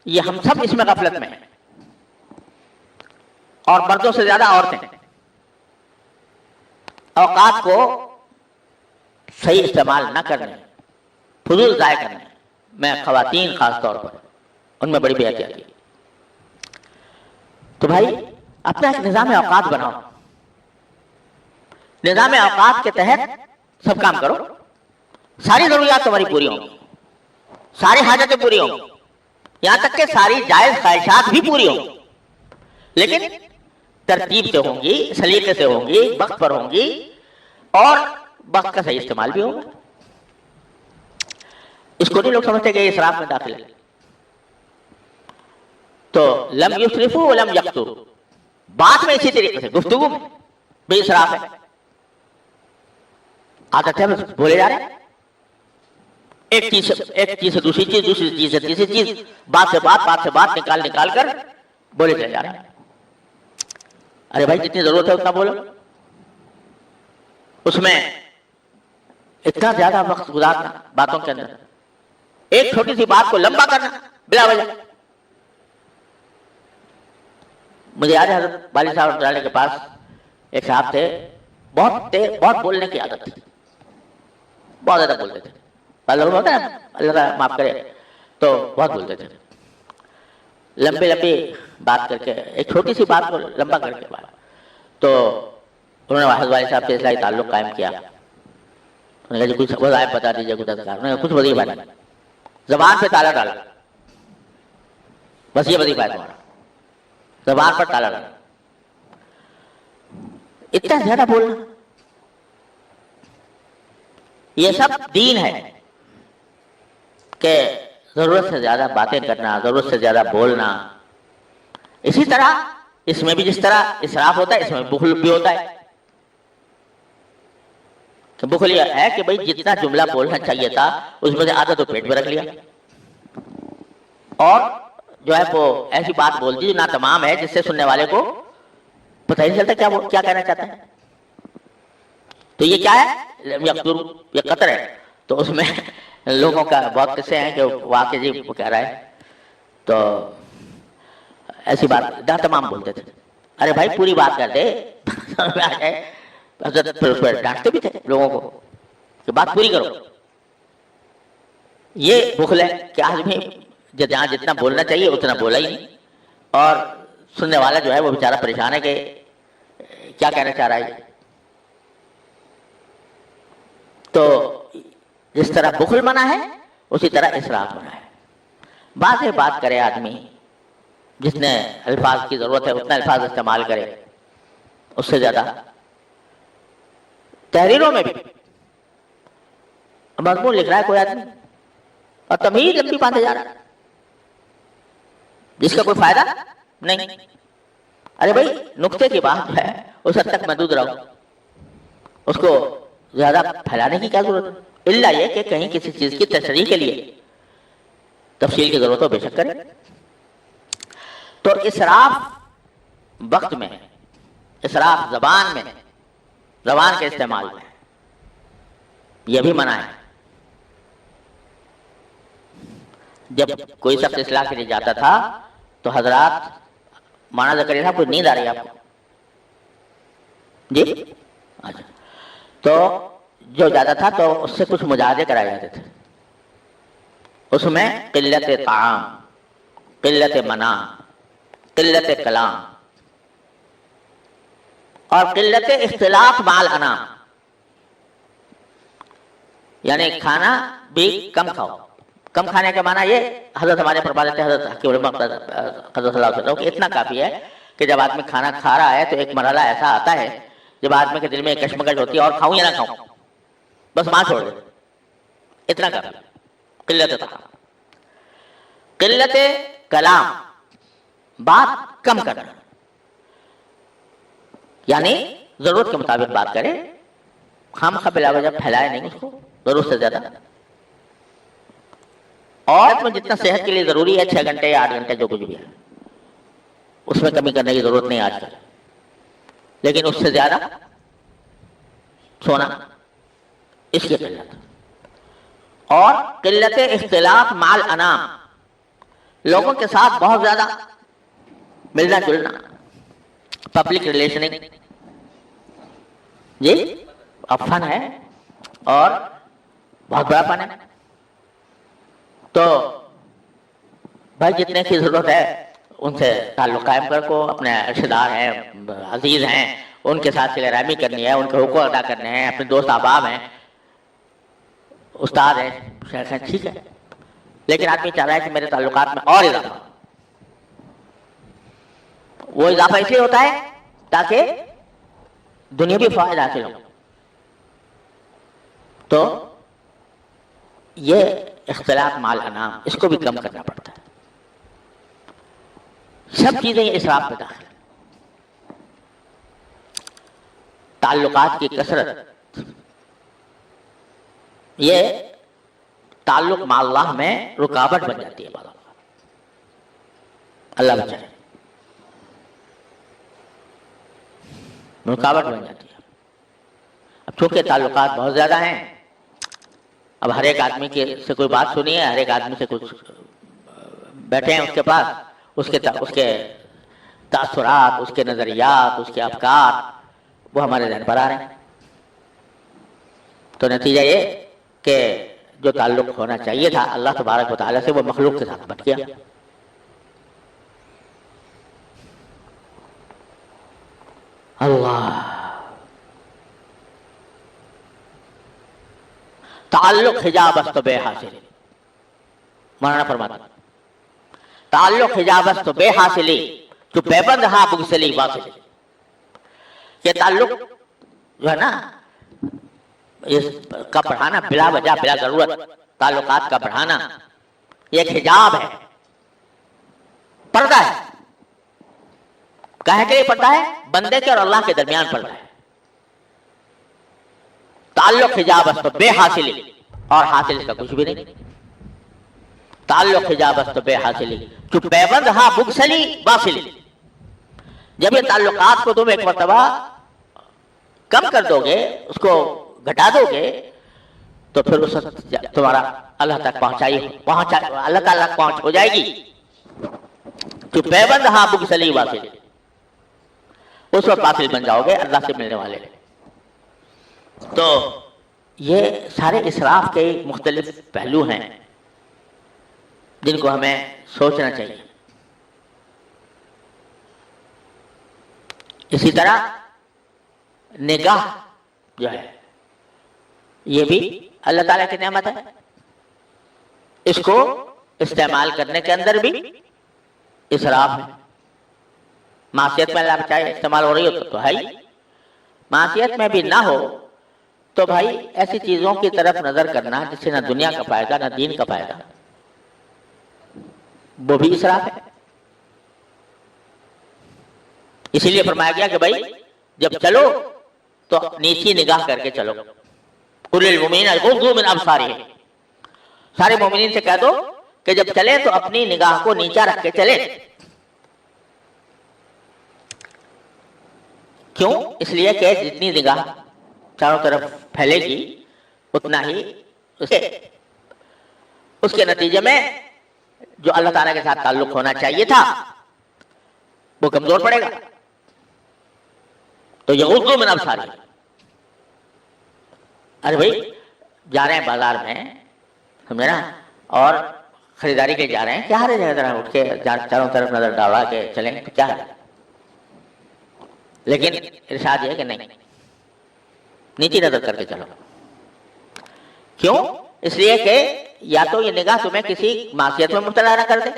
یہ ہم سب اس میں غفلت میں ہیں، اور مردوں سے زیادہ عورتیں اوقات کو صحیح استعمال نہ کرنے، فضول ضائع کرنے میں خواتین خاص طور پر ان میں بڑی بے احتیاطی ہے۔ تو بھائی اپنا ایک نظام اوقات بناؤ، نظام اوقات کے تحت سب کام کرو، ساری ضروریات تمہاری پوری ہوں گی، ساری حاجتیں پوری ہوں گی، یہاں تک کہ ساری جائز خواہشات بھی پوری ہوں گی، لیکن ترتیب سے ہوں گی، سلیقے سے ہوں گی، وقت پر ہوں گی، اور وقت کا صحیح استعمال بھی ہوگا۔ اس کو نہیں لوگ سمجھتے کہ یہ اسراف میں داخل ہے۔ تو لم یسرفوا ولم یقتروا، بات میں اسی طریقے سے، گفتگو میں بھی اسراف ہے، عادت ہے بس بولے جا رہے ہیں، ایک چیز سے دوسری چیز، دوسری چیز سے تیسری چیز، بات سے بات نکال کر بولے چلے جا رہے ہیں۔ ارے بھائی جتنی ضرورت ہے اتنا بولو، اس میں اتنا زیادہ وقت گزارنا باتوں کے اندر، ایک چھوٹی سی بات کو لمبا کرنا بلا وجہ۔ مجھے یاد ہے حضرت والد صاحب رحمۃ اللہ علیہ کے پاس ایک صاحب تھے، بہت بولنے کی عادت تھی، بہت زیادہ بولتے تھے، اللہ ہوتا ہے اللہ تعالیٰ معاف کرے، تو بہت بولتے تھے، لمبی بات کر کے، ایک چھوٹی سی بات کو لمبا کر کے بات۔ تو انہوں نے حضرت والد صاحب سے اصلاحی تعلق قائم کیا، انہوں نے کہا جی کچھ وظائف بتا دیجیے، کچھ اذکار، انہوں نے کہا کچھ وظیفہ نہیں، زبان پہ تالا ڈالا، بس یہ وظیفہ ہے تمہارا، زبان پر تالا ڈالا۔ اتنا زیادہ بولنا یہ سب دین ہے کہ ضرورت سے زیادہ باتیں کرنا، ضرورت سے زیادہ بولنا۔ اسی طرح اس میں بھی جس طرح اسراف ہوتا ہے، اس میں بخل بھی ہوتا ہے، کہ بخل یہ ہے کہ بھئی جتنا جملہ بولنا چاہیے تھا اس میں سے آدھا تو پیٹ میں رکھ لیا، اور جو ہے وہ ایسی بات بول دی جو ناتمام ہے، جس سے سننے والے کو پتہ ہی نہیں چلتا کیا کہنا چاہتا ہے۔ تو یہ کیا ہے؟ یہ قطر ہے۔ تو اس میں لوگوں کا بہت قصے ہیں کہ واقع جی وہ کہہ رہا ہے، تو ایسی بات ناتمام بولتے تھے۔ ارے بھائی پوری بات کر دے، حضرت پھر اس پر ڈانٹتے بھی تھے لوگوں کو کہ بات پوری کرو۔ یہ بخل ہے کہ آدمی جہاں جتنا بولنا چاہیے اتنا بولا ہی نہیں، اور سننے والا جو ہے وہ بیچارہ پریشان ہے کہ کیا کہنا چاہ رہا ہے۔ تو جس طرح بخل منع ہے اسی طرح اسراف منع ہے۔ واضح بات کرے آدمی، جتنے الفاظ کی ضرورت ہے اتنا الفاظ استعمال کرے، اس سے زیادہ۔ تحریروں میں بھی مضمون لکھ رہا ہے کوئی آدمی اور تمہید لمبی باندھے جا رہا ہے جس کا کوئی فائدہ نہیں۔ ارے بھائی نقطے کی بات جو ہے اس حد تک محدود رہو، اس کو زیادہ پھیلانے کی کیا ضرورت ہے، الا یہ کہ کہیں کسی چیز کی تشریح کے لیے تفصیل کی ضرورت ہو بے شک کرے۔ تو اسراف وقت میں، اسراف زبان میں، زبان کے استعمال میں، یہ بھی منع ہے۔ جب کوئی شخص اصلاح کے لیے جاتا تھا تو حضرات مانا زکریا صاحب، کوئی نیند آ رہی ہے آپ کو؟ جی اچھا۔ تو جو جاتا تھا تو اس سے کچھ مجاہدے کرائے جاتے تھے، اس میں قلت طعام، قلت منع، قلت کلام اور قلت اختلاط مع الانام، یعنی کھانا بھی کم کھاؤ۔ کم کھانے کا معنی یہ حضرت ہمارے فرما دیتے ہیں، حضرت حکیم الامہ حضرت صلی اللہ علیہ وسلم کہ اتنا کافی ہے کہ جب آدمی کھانا کھا رہا ہے تو ایک مرحلہ ایسا آتا ہے جب آدمی کے دل میں کشمکش ہوتی ہے اور کھاؤں یا نہ کھاؤں، بس ماں چھوڑ دے، اتنا کافی۔ قلت طعام، قلت کلام، بات کم کرنا، یعنی ضرورت کے مطابق بات کرے، خامخواہ بلا وجہ پھیلائے نہیں اس کو ضرورت سے زیادہ۔ اور میں جتنا صحت کے لیے ضروری ہے 6 گھنٹے یا 8 گھنٹے جو کچھ بھی ہے اس میں کمی کرنے کی ضرورت نہیں آج کل، لیکن اس سے زیادہ سونا اس کی قلت۔ اور قلت اختلاط مع الانام، لوگوں کے ساتھ بہت زیادہ ملنا جلنا، پبلک ریلیشننگ، جی اب فن ہے اور بہت بڑا فن ہے. تو بھائی جتنے کی ضرورت ہے ان سے تعلق قائم کر کو، اپنے رشتے دار ہیں، عزیز ہیں، ان کے ساتھ صلہ رحمی کرنی ہے، ان کے حقوق ادا کرنے ہیں، اپنے دوست احباب ہیں، استاد ہیں، شیخ ہیں، ٹھیک ہے. لیکن آدمی چاہ رہا ہے کہ میرے تعلقات میں اور اضافہ. وہ اضافہ اس لیے ہوتا ہے تاکہ دنیاوی فوائد حاصل ہو. تو یہ اختلاط مال انام، اس کو بھی کم کرنا پڑتا ہے. سب چیزیں اسراف میں داخل ہیں. تعلقات کی کثرت یہ تعلق مع اللہ میں رکاوٹ بن جاتی ہے. اللہ بچائے، رکاوٹ بن جاتی ہے. اب چونکہ تعلقات بہت زیادہ ہیں، اب ہر ایک آدمی سے کوئی بات سنی ہے، ہر ایک آدمی سے کچھ بیٹھے ہیں اس کے پاس، اس کے تاثرات، اس کے نظریات، اس کے افکار وہ ہمارے ذہن پر آ رہے ہیں. تو نتیجہ یہ کہ جو تعلق ہونا چاہیے تھا اللہ تبارک و تعالیٰ سے، وہ مخلوق کے ساتھ بٹ گیا. اللہ، تعلق حجاب است بے حاصل، مولانا فرماتا تعلق حجاب است بے حاصلی جو پیبند ہاں بگسلی واصل. یہ تعلق جو ہے نا، اس کا بڑھانا بلا وجہ بلا ضرورت، تعلقات کا بڑھانا یہ ایک حجاب ہے، پردہ ہے. کہے کے لیے پردہ ہے؟ بندے کے اور اللہ کے درمیان پردہ ہے. تعلق حجاب است بے حاصلی، اور حاصل اس کا کچھ بھی نہیں. تعلق حجاب است بے حاصلی جو پیوند ہاں بگسلی واصلی. جب یہ تعلقات کو تم ایک مرتبہ کم کر دو گے، اس کو گھٹا دو گے، تو پھر اس تمہارا اللہ تک اللہ تعالیٰ تک پہنچ ہو جائے گی. جو پیوند ہاں بگسلی واصل، اس وقت واصل بن جاؤ گے اللہ سے ملنے والے. تو یہ سارے اسراف کے مختلف پہلو ہیں جن کو ہمیں سوچنا چاہیے. اسی طرح نگاہ جو ہے یہ بھی اللہ تعالیٰ کی نعمت ہے. اس کو استعمال کرنے کے اندر بھی اسراف ہے. معصیت میں اللہ بچائے استعمال ہو رہی ہو تو ہے ہی، معصیت میں بھی نہ ہو تو بھائی ایسی چیزوں کی طرف نظر کرنا جس سے نہ دنیا کا فائدہ نہ دین کا فائدہ، وہ بھی اسراف ہے. اسی لیے فرمایا گیا کہ بھائی جب چلو تو نیچی نگاہ کر کے چلو. قل للمؤمنین یغضوا من ابصارہم، سارے مومنین سے کہہ دو کہ جب چلے تو اپنی نگاہ کو نیچا رکھ کے چلے. کیوں؟ اس لیے کہ جتنی نگاہ چاروں طرف پھیلے گی اتنا ہی اس کے نتیجے میں جو اللہ تعالیٰ کے ساتھ تعلق ہونا چاہیے تھا وہ کمزور پڑے گا. تو یغضوا من ابصارہم، ارے بھائی جا رہے ہیں بازار میں، سمجھے نا، اور خریداری کے جا رہے ہیں، کیا ہے ذرا اٹھ کے چاروں طرف نظر دوڑا کے چلیں تو کیا ہے. لیکن ارشاد یہ ہے کہ نہیں، نیچی نظر کر کے چلو. کیوں؟ اس لیے کہ یا تو یہ نگاہ تمہیں کسی معصیت میں مبتلا نہ کر دے،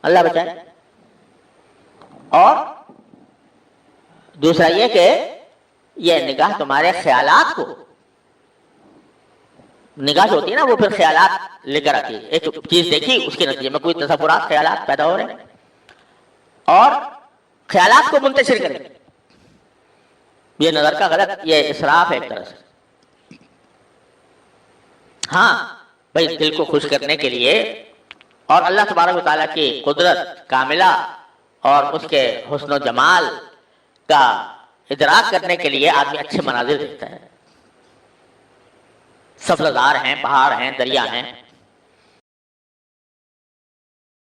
اللہ بچائے، اور دوسرا یہ کہ یہ نگاہ تمہارے خیالات کو، نگاہ جو ہوتی ہے نا وہ پھر خیالات لے کر آتی ہے. ایک چیز دیکھی اس کے نتیجے میں کوئی تصورات خیالات پیدا ہو رہے ہیں اور خیالات کو منتشر کریں. یہ نظر کا غلط، یہ اسراف ہے ایک طرح سے. ہاں بھائی دل کو خوش کرنے کے لیے اور اللہ تبارک و تعالیٰ کی قدرت کاملہ اور اس کے حسن و جمال کا ادراک کرنے کے لیے آدمی اچھے مناظر دیکھتا ہے. سبزار ہیں، پہاڑ ہیں، دریا ہیں،